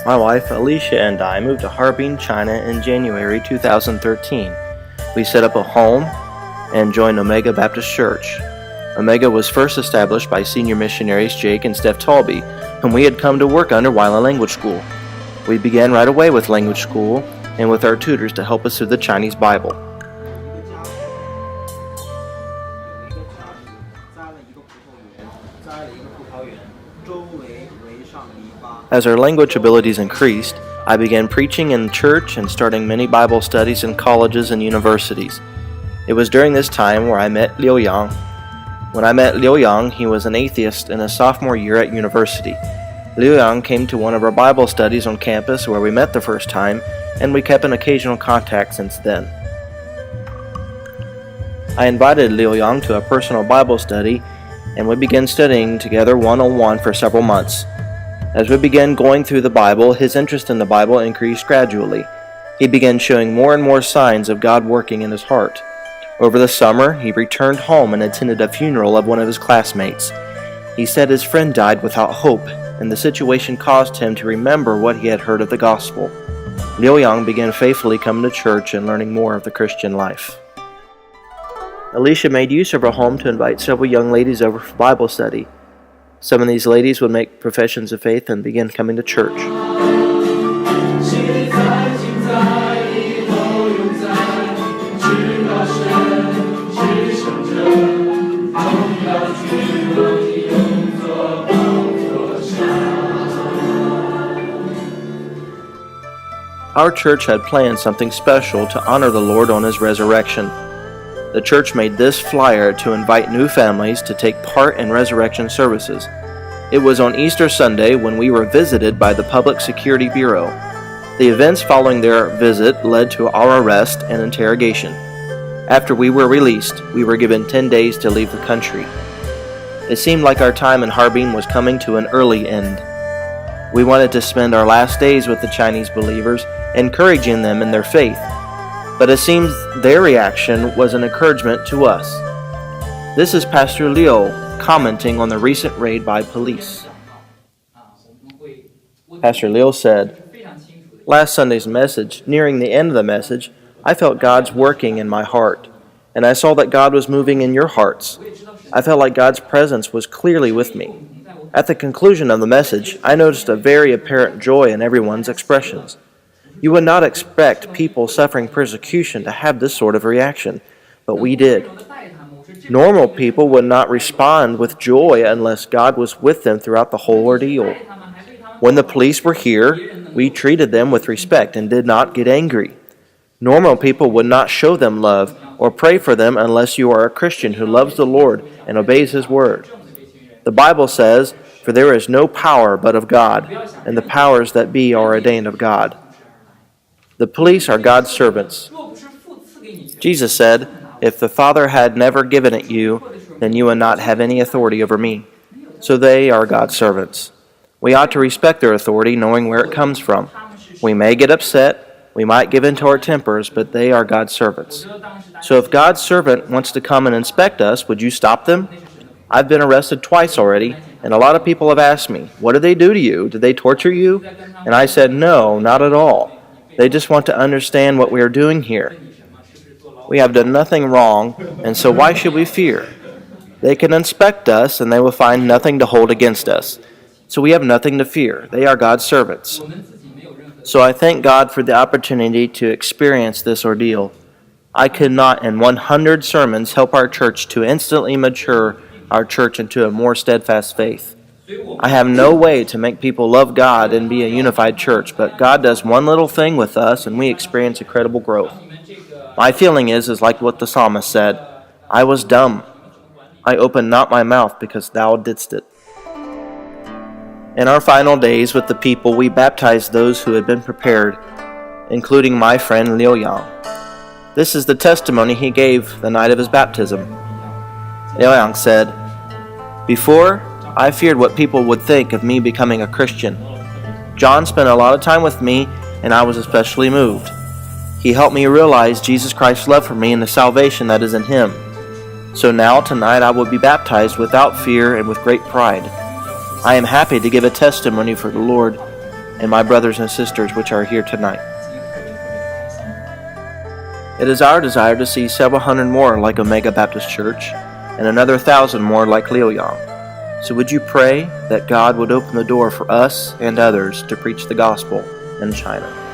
My wife Alicia and I moved to Harbin, China in January 2013. We set up a home and joined Omega Baptist Church. Omega was first established by senior missionaries Jake and Steph Talby, whom we had come to work under while in language school. We began right away with language school and with our tutors to help us through the Chinese Bible. As our language abilities increased, I began preaching in church and starting many Bible studies in colleges and universities. It was during this time where I met Liu Yang. When I met Liu Yang, he was an atheist in his sophomore year at university. Liu Yang came to one of our Bible studies on campus where we met the first time, and we kept in occasional contact since then. I invited Liu Yang to a personal Bible study, and we began studying together one-on-one for several months. As we began going through the Bible, his interest in the Bible increased gradually. He began showing more and more signs of God working in his heart. Over the summer, he returned home and attended a funeral of one of his classmates. He said his friend died without hope, and the situation caused him to remember what he had heard of the gospel. Liu Yang began faithfully coming to church and learning more of the Christian life. Alicia made use of her home to invite several young ladies over for Bible study. Some of these ladies would make professions of faith and begin coming to church. Our church had planned something special to honor the Lord on His resurrection. The church made this flyer to invite new families to take part in resurrection services. It was on Easter Sunday when we were visited by the Public Security Bureau. The events following their visit led to our arrest and interrogation. After we were released, we were given 10 days to leave the country. It seemed like our time in Harbin was coming to an early end. We wanted to spend our last days with the Chinese believers, encouraging them in their faith. But it seems their reaction was an encouragement to us. This is Pastor Liu commenting on the recent raid by police. Pastor Liu said, "Last Sunday's message, nearing the end of the message, I felt God's working in my heart, and I saw that God was moving in your hearts. I felt like God's presence was clearly with me. At the conclusion of the message, I noticed a very apparent joy in everyone's expressions. You would not expect people suffering persecution to have this sort of reaction, but we did. Normal people would not respond with joy unless God was with them throughout the whole ordeal. When the police were here, we treated them with respect and did not get angry. Normal people would not show them love or pray for them unless you are a Christian who loves the Lord and obeys His word. The Bible says, 'For there is no power but of God, and the powers that be are ordained of God.' The police are God's servants. Jesus said, 'If the Father had never given it you, then you would not have any authority over me.' So they are God's servants. We ought to respect their authority, knowing where it comes from. We may get upset, we might give in to our tempers, but they are God's servants. So if God's servant wants to come and inspect us, would you stop them? I've been arrested twice already, and a lot of people have asked me, 'What did they do to you? Did they torture you?' And I said, 'No, not at all. They just want to understand what we are doing here. We have done nothing wrong, and so why should we fear? They can inspect us, and they will find nothing to hold against us. So we have nothing to fear. They are God's servants.' So I thank God for the opportunity to experience this ordeal. I could not in 100 sermons help our church to instantly mature our church into a more steadfast faith. I have no way to make people love God and be a unified church, but God does one little thing with us and we experience incredible growth. My feeling is like what the psalmist said, 'I was dumb. I opened not my mouth because thou didst it.'" In our final days with the people, we baptized those who had been prepared, including my friend Liu Yang. This is the testimony he gave the night of his baptism. Liu Yang said, "Before, I feared what people would think of me becoming a Christian. John spent a lot of time with me, and I was especially moved. He helped me realize Jesus Christ's love for me and the salvation that is in Him. So now, tonight, I will be baptized without fear and with great pride. I am happy to give a testimony for the Lord. and my brothers and sisters which are here tonight. 自己可就特别开心。 It is our desire to see several hundred more like Omega Baptist Church, and another 1,000 more like Liuyang. So would you pray that God would open the door for us and others to preach the gospel in China?